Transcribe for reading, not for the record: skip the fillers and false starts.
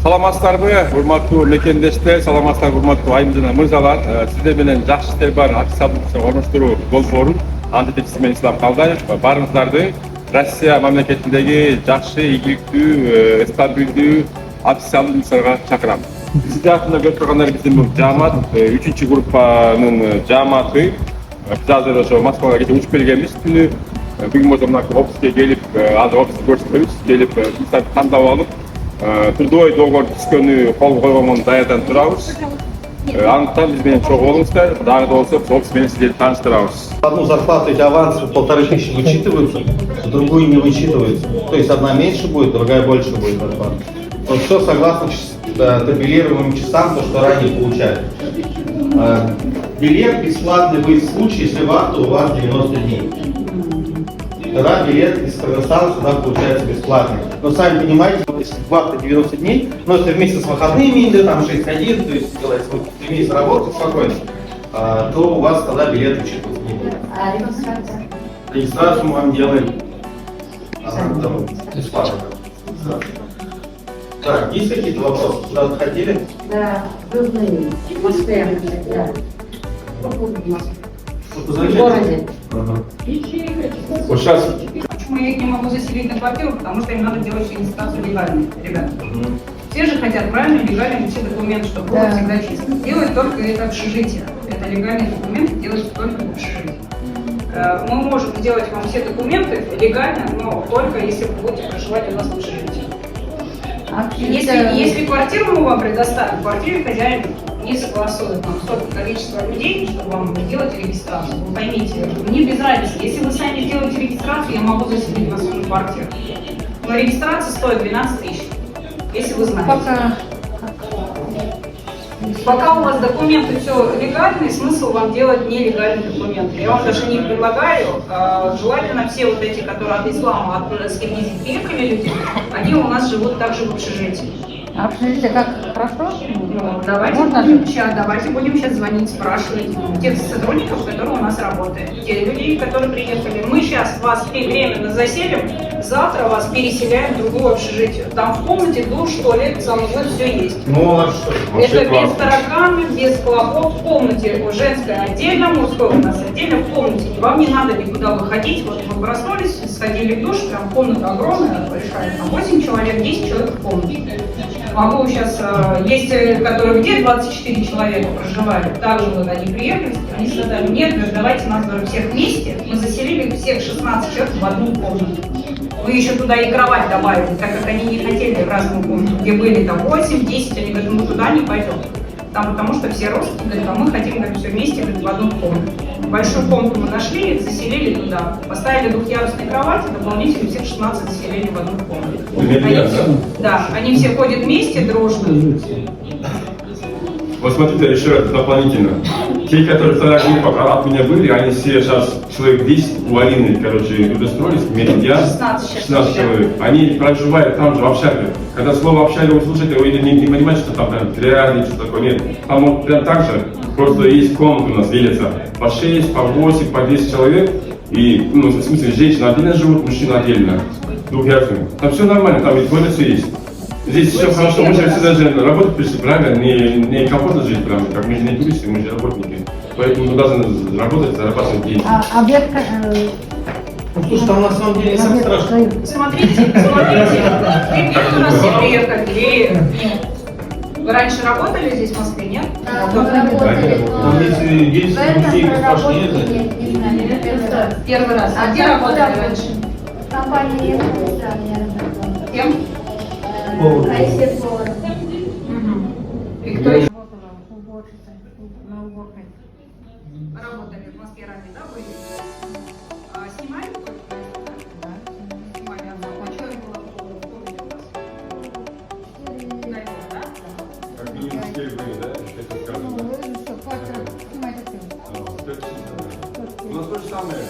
Саламатсыздарбы, урматтуу мекендештер, саламатсыздарбы, урматтуу айым жана мырзалар. Сиздер менен жакшы иштер бар официалдык орноштуруу долбоорун антитекчиси мен Ислам Калдаев баарыңыздарды Россия мамлекетиндеги жакшы, ийгиликтүү, стабилдүү официалдык миссияга чакырам. Сиз жакында көрүп тургандар биздин бул жаамат 3 группанын жааматы. Биз азыр ошо Москвага кечээ учуп келгенбиз. Түнү бүгүн болсо мына офиске келип, азыр офисти көрсөтөбүз. Келип, миссияларды тандап алып, трудовой договор түзгөнү кол койгондон даярдан турабыз. Андыктан биз менен чогуу болуңуздар. Дагы да болсо офис менен сиздерди тааныштырабыз. Одну зарплату эти авансы 1500 вычитываются, другую не вычитываются. То есть одна меньше будет, другая больше будет зарплата. Но все согласно табелируемым часам, то, что ранее получали. Билет бесплатный будет в случае, если вахта у вас 90 дней. Тогда билет из Кыргызстана сюда получается бесплатный. Но сами понимаете, если вахта 90 дней, но если вместе с выходными идет, там 6-1, то есть делается 3 месяца работы спокойно, то у вас тогда билет учитывается не будет. А регистрация? Регистрацию мы вам делаем бесплатно. Так, есть какие-то вопросы? Куда-то хотели? Да, крупные. В Москве. Да. В городе. Вот сейчас Почему я их не могу заселить на квартиру? Потому что им надо делать регистрацию легально, ребята. Все же хотят правильно, легально все документы, чтобы было всегда чисто. Делать только это общежитие. Это легальные документы делать только в общежитии. Мы можем сделать вам все документы легально, но только если вы будете проживать у нас в общежитии. Если квартиру мы вам предоставим, в квартире хозяин не согласует нам столько количества людей, чтобы вам сделать регистрацию. Вы поймите, мне без разницы. Если вы сами сделаете регистрацию, я могу заселить на свою квартиру. Но регистрация стоит 12 тысяч, если вы знаете. Пока у вас документы все легальные, смысл вам делать нелегальные документы. Я вам даже не предлагаю. Желательно все вот эти, которые от ислама, с Киргизии приехали люди, они у нас живут также в общежитии. А общежитие как хорошо? Давайте будем сейчас звонить, спрашивать тех сотрудников, которые у нас работают, те людей, которые приехали. Мы сейчас вас временно заселим, завтра вас переселяем в другое общежитие. Там в комнате душ, туалет, санузел, все есть. Ну, а что? Это без тараканов, без клопов, в комнате женская отдельно, мужская у нас отдельно, в комнате. Вам не надо никуда выходить, вот вы проснулись, сходили в душ, прям комната огромная, большая, там 8 человек, 10 человек в комнате. Могу сейчас, есть, которые где 24 человека проживают, также вот они приехали, они сказали, нет, давайте нас всех вместе, мы заселили всех 16 человек в одну комнату. Мы еще туда и кровать добавили, так как они не хотели в разную комнату, где были там 8-10, они говорят, мы туда не пойдем. Там, потому что все родственники, а мы хотим как все вместе в одну комнату. Большую комнату мы нашли, заселили туда, поставили двухъярусные кровати, дополнительно всех 16 заселили в одну комнату. Они все ходят вместе, дружно. вот смотрите, еще раз дополнительно. Те, которые вторая группа от меня были, они все сейчас, человек 10 у Алины, устроились, я, 16 человек. Они проживают там же в общаге. Когда слово общага вы слушаете, вы не понимаете, что там прям реально что такое, нет. Там вот прям так же, просто есть комнаты у нас делятся по 6, по 8, по 10 человек. И, ну, в смысле, женщины отдельно живут, мужчины отдельно. Двухъярусные. Там все нормально, там ведь все есть. Здесь все хорошо, мы же всегда же работать пришли, правильно, не комфортно жить, прям, как мы же не туристы, мы же работники. Поэтому мы должны работать, зарабатывать деньги. Объект... Ну, слушай, там на самом деле не самое страшное. Смотрите, ребята у нас все приехали. Вы раньше работали здесь в Москве, нет? Работали. Там есть людей посложнее. Первый раз. А где работали раньше? Компания я работала. Кем? Айсет-повар. И кто еще? Уборщица. На уборке. Работали в Москве ранее, да, были? Снимали только? Да. Снимали одно. А что это было в комнате у вас? Да? Как минимум 4 были, да? Ну, что, квартира, снимайте. У нас то же самое.